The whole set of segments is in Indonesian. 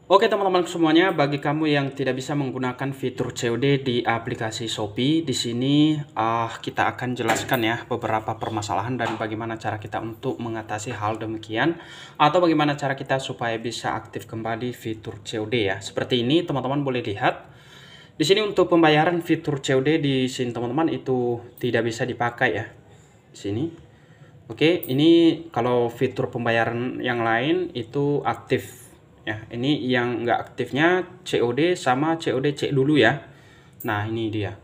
Oke teman-teman semuanya, bagi kamu yang tidak bisa menggunakan fitur COD di aplikasi Shopee, di sini kita akan jelaskan ya beberapa permasalahan dan bagaimana cara kita untuk mengatasi hal demikian, atau bagaimana cara kita supaya bisa aktif kembali fitur COD ya. Seperti ini teman-teman boleh lihat. Di sini untuk pembayaran fitur COD di sini teman-teman itu tidak bisa dipakai ya. Di sini. Oke, ini kalau fitur pembayaran yang lain itu aktif. Ya, ini yang nggak aktifnya COD sama COD cek dulu ya. Nah, ini dia.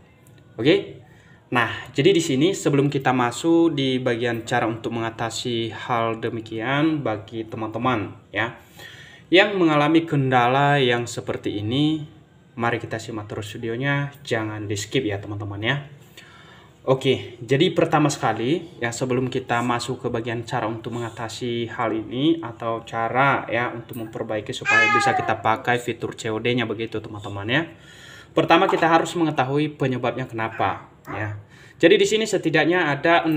Oke. Nah, jadi di sini sebelum kita masuk di bagian cara untuk mengatasi hal demikian bagi teman-teman ya yang mengalami kendala yang seperti ini, mari kita simak terus videonya, jangan di-skip ya teman-teman ya. Oke, jadi pertama sekali ya sebelum kita masuk ke bagian cara untuk mengatasi hal ini atau cara ya untuk memperbaiki supaya bisa kita pakai fitur COD-nya begitu teman-teman ya. Pertama kita harus mengetahui penyebabnya kenapa ya. Jadi di sini setidaknya ada 6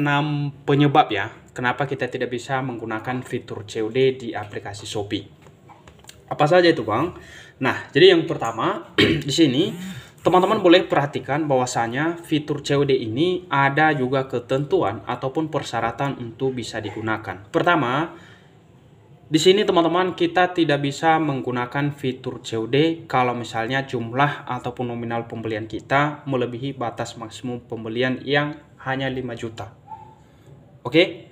penyebab ya kenapa kita tidak bisa menggunakan fitur COD di aplikasi Shopee. Apa saja itu, Bang? Nah, jadi yang pertama di sini teman-teman boleh perhatikan bahwasanya fitur COD ini ada juga ketentuan ataupun persyaratan untuk bisa digunakan. Pertama, di sini teman-teman kita tidak bisa menggunakan fitur COD kalau misalnya jumlah ataupun nominal pembelian kita melebihi batas maksimum pembelian yang hanya 5 juta. Oke.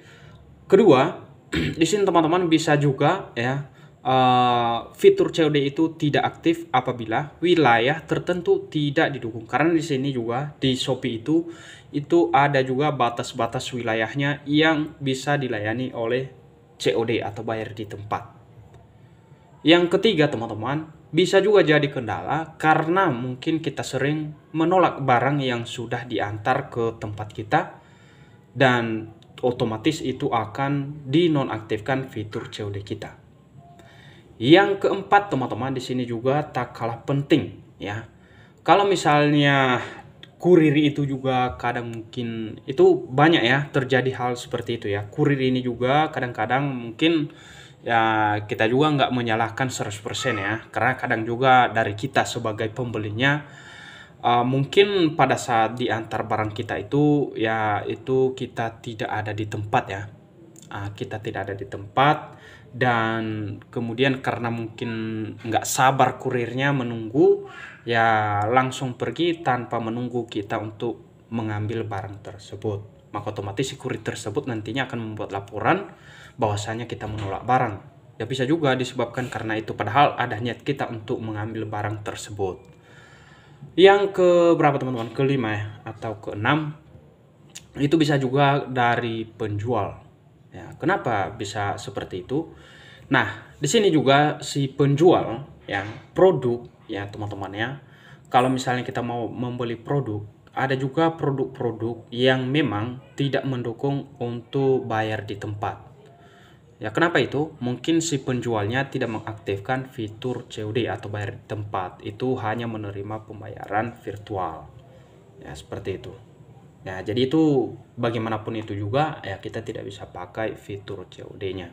Kedua, di sini teman-teman bisa juga ya fitur COD itu tidak aktif apabila wilayah tertentu tidak didukung. Karena di sini juga di Shopee itu ada juga batas-batas wilayahnya yang bisa dilayani oleh COD atau bayar di tempat. Yang ketiga teman-teman, bisa juga jadi kendala karena mungkin kita sering menolak barang yang sudah diantar ke tempat kita dan otomatis itu akan dinonaktifkan fitur COD kita. Yang keempat teman-teman di sini juga tak kalah penting ya. Kalau misalnya kurir itu juga kadang mungkin itu banyak ya terjadi hal seperti itu ya. Kurir ini juga kadang-kadang mungkin ya kita juga nggak menyalahkan 100% ya. Karena kadang juga dari kita sebagai pembelinya mungkin pada saat diantar barang kita itu ya itu kita tidak ada di tempat ya. Kita tidak ada di tempat dan kemudian karena mungkin nggak sabar kurirnya menunggu ya langsung pergi tanpa menunggu kita untuk mengambil barang tersebut, maka otomatis si kurir tersebut nantinya akan membuat laporan bahwasanya kita menolak barang ya. Bisa juga disebabkan karena itu padahal ada niat kita untuk mengambil barang tersebut. Yang ke berapa teman-teman, kelima ya atau keenam, itu bisa juga dari penjual. Ya, kenapa bisa seperti itu? Nah, di sini juga si penjual yang produk ya teman-teman ya. Kalau misalnya kita mau membeli produk, ada juga produk-produk yang memang tidak mendukung untuk bayar di tempat. Ya, kenapa itu? Mungkin si penjualnya tidak mengaktifkan fitur COD atau bayar di tempat. Itu hanya menerima pembayaran virtual. Ya, seperti itu. Ya, jadi itu bagaimanapun itu juga ya kita tidak bisa pakai fitur COD-nya.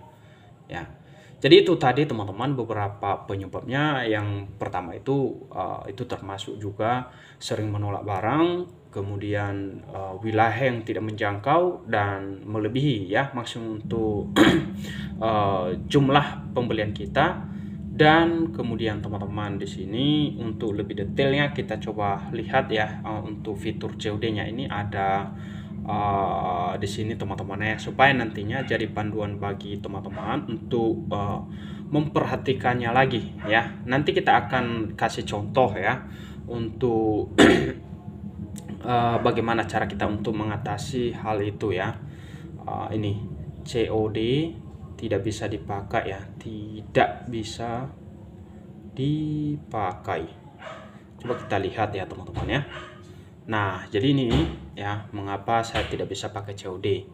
Ya. Jadi itu tadi teman-teman beberapa penyebabnya. Yang pertama itu termasuk juga sering menolak barang, kemudian wilayah yang tidak menjangkau dan melebihi ya maksimum untuk jumlah pembelian kita. Dan kemudian teman-teman di sini untuk lebih detailnya kita coba lihat ya untuk fitur COD-nya ini ada di sini teman-teman ya, supaya nantinya jadi panduan bagi teman-teman untuk memperhatikannya lagi ya. Nanti kita akan kasih contoh ya untuk bagaimana cara kita untuk mengatasi hal itu ya. Ini COD tidak bisa dipakai ya, tidak bisa dipakai. Coba kita lihat ya teman-teman ya. Nah, jadi ini ya mengapa saya tidak bisa pakai COD.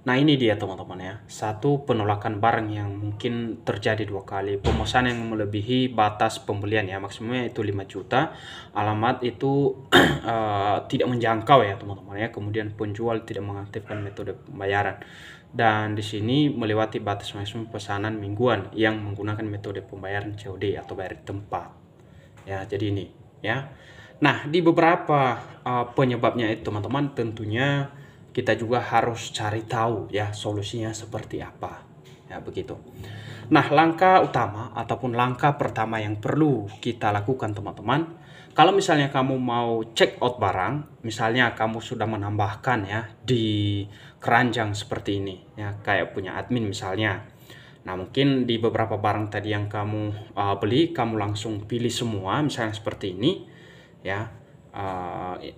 Nah, ini dia teman-teman ya. Satu, penolakan barang yang mungkin terjadi 2 kali. Pemesanan yang melebihi batas pembelian ya, maksimumnya itu 5 juta. Alamat itu tidak menjangkau ya teman-teman ya. Kemudian penjual tidak mengaktifkan metode pembayaran. dan di sini melewati batas maksimum pesanan mingguan yang menggunakan metode pembayaran COD atau bayar di tempat. Ya, jadi ini ya. Nah, di beberapa penyebabnya itu teman-teman, tentunya kita juga harus cari tahu ya solusinya seperti apa. Ya, begitu. Nah, langkah utama ataupun langkah pertama yang perlu kita lakukan teman-teman, kalau misalnya kamu mau check out barang, misalnya kamu sudah menambahkan ya di keranjang seperti ini ya, kayak punya admin misalnya. Nah, mungkin di beberapa barang tadi yang kamu beli, kamu langsung pilih semua, misalnya seperti ini ya,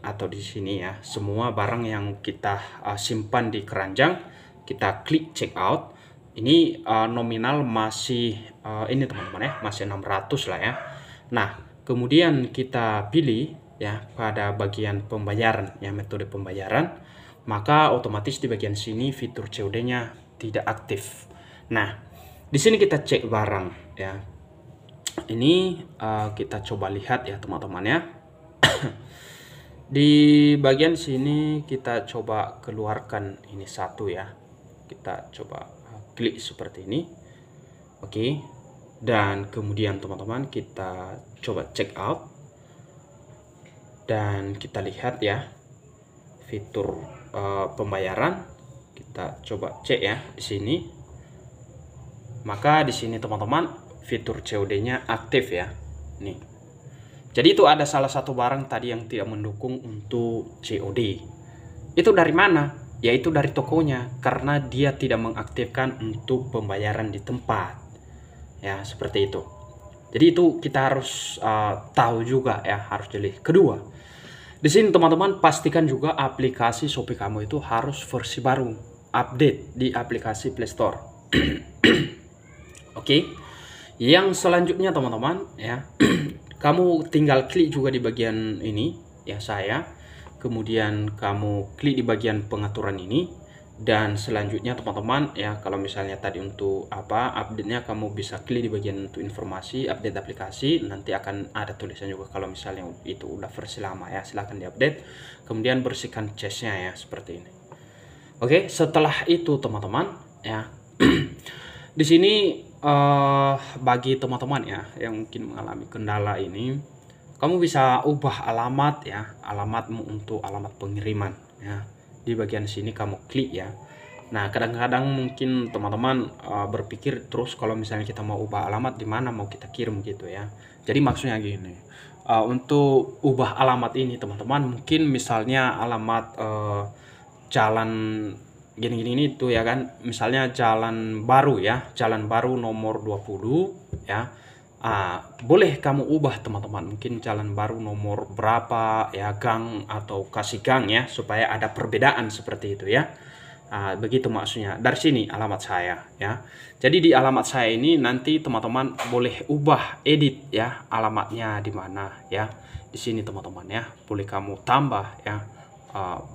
atau di sini ya, semua barang yang kita simpan di keranjang, kita klik check out. Ini nominal masih ini teman-teman ya, masih 600 lah ya. Nah, kemudian kita pilih ya pada bagian pembayaran ya, metode pembayaran, maka otomatis di bagian sini fitur COD-nya tidak aktif. Nah, di sini kita cek barang ya. Ini kita coba lihat ya teman-teman ya. Di bagian sini kita coba keluarkan ini satu ya. Kita coba klik seperti ini. Oke. Dan kemudian teman-teman kita coba check out, dan kita lihat ya fitur pembayaran. Kita coba cek ya di sini. Maka di sini teman-teman fitur COD-nya aktif ya. Nih. Jadi itu ada salah satu barang tadi yang tidak mendukung untuk COD. Itu dari mana? Yaitu dari tokonya, karena dia tidak mengaktifkan untuk pembayaran di tempat. Ya, seperti itu. Jadi itu kita harus tahu juga ya, harus jeli. Kedua, di sini teman-teman pastikan juga aplikasi Shopee kamu itu harus versi baru, update di aplikasi Play Store. Oke. Yang selanjutnya teman-teman ya, kamu tinggal klik juga di bagian ini ya saya. Kemudian kamu klik di bagian pengaturan ini. Dan selanjutnya teman-teman ya, kalau misalnya tadi untuk update-nya, kamu bisa klik di bagian untuk informasi update aplikasi, nanti akan ada tulisan juga kalau misalnya itu udah versi lama ya, silahkan diupdate. Kemudian bersihkan cache-nya ya seperti ini. Oke, setelah itu teman-teman ya di sini bagi teman-teman ya yang mungkin mengalami kendala ini, kamu bisa ubah alamat ya, alamatmu untuk alamat pengiriman ya. Di bagian sini kamu klik ya. Nah, kadang-kadang mungkin teman-teman berpikir terus kalau misalnya kita mau ubah alamat di mana mau kita kirim gitu ya. Jadi maksudnya gini, untuk ubah alamat ini teman-teman, mungkin misalnya alamat jalan gini-gini ini tuh ya kan, misalnya Jalan Baru ya, Jalan Baru nomor 20 ya. Boleh kamu ubah teman-teman, mungkin Jalan Baru nomor berapa ya, gang atau kasih gang ya, supaya ada perbedaan seperti itu ya. Begitu maksudnya. Dari sini alamat saya ya. Jadi di alamat saya ini nanti teman-teman boleh ubah, edit ya alamatnya di mana ya. Di sini teman-teman ya, boleh kamu tambah ya.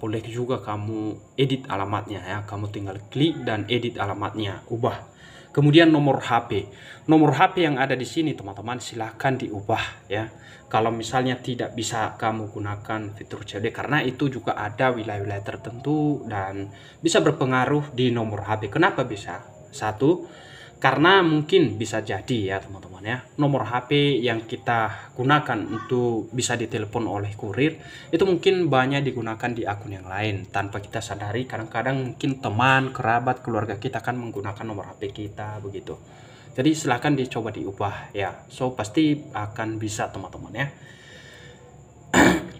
Boleh juga kamu edit alamatnya ya. Kamu tinggal klik dan edit alamatnya, ubah. Kemudian nomor HP yang ada di sini teman-teman silahkan diubah ya. Kalau misalnya tidak bisa kamu gunakan fitur COD, karena itu juga ada wilayah-wilayah tertentu dan bisa berpengaruh di nomor HP. Kenapa bisa? Satu, karena mungkin bisa jadi ya teman-teman ya, nomor HP yang kita gunakan untuk bisa ditelepon oleh kurir itu mungkin banyak digunakan di akun yang lain tanpa kita sadari. Kadang-kadang mungkin teman, kerabat, keluarga kita kan menggunakan nomor HP kita begitu. Jadi silahkan dicoba diubah ya. So pasti akan bisa teman-teman ya.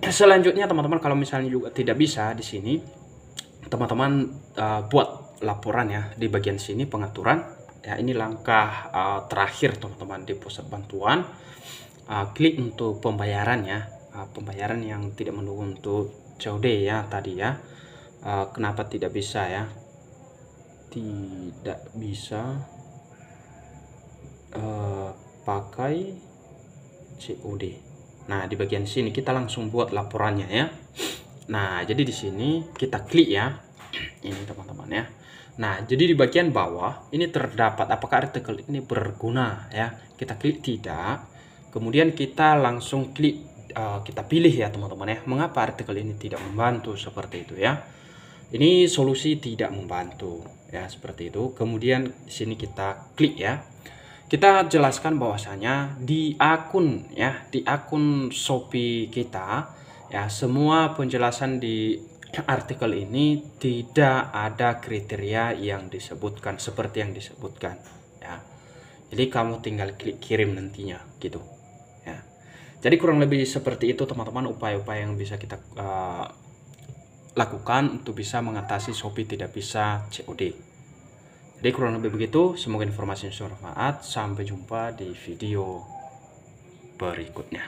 Selanjutnya teman-teman, kalau misalnya juga tidak bisa di sini, teman-teman buat laporan ya di bagian sini pengaturan. Ya, ini langkah terakhir teman-teman di pusat bantuan. Klik untuk pembayaran ya, pembayaran yang tidak mendukung untuk COD ya tadi ya. Kenapa tidak bisa ya? Tidak bisa pakai COD. Nah, di bagian sini kita langsung buat laporannya ya. Nah, jadi di sini kita klik ya. Ini teman-teman ya. Nah, jadi di bagian bawah ini terdapat apakah artikel ini berguna ya. Kita klik tidak. Kemudian kita langsung klik, kita pilih ya teman-teman ya. Mengapa artikel ini tidak membantu seperti itu ya. Ini solusi tidak membantu ya, seperti itu. Kemudian di sini kita klik ya. Kita jelaskan bahwasanya di akun ya, di akun Shopee kita ya, semua penjelasan di artikel ini tidak ada kriteria yang disebutkan seperti yang disebutkan ya. Jadi kamu tinggal klik kirim nantinya gitu ya. Jadi kurang lebih seperti itu teman-teman, upaya-upaya yang bisa kita lakukan untuk bisa mengatasi Shopee tidak bisa COD. Jadi kurang lebih begitu, semoga informasi bermanfaat. Sampai jumpa di video berikutnya.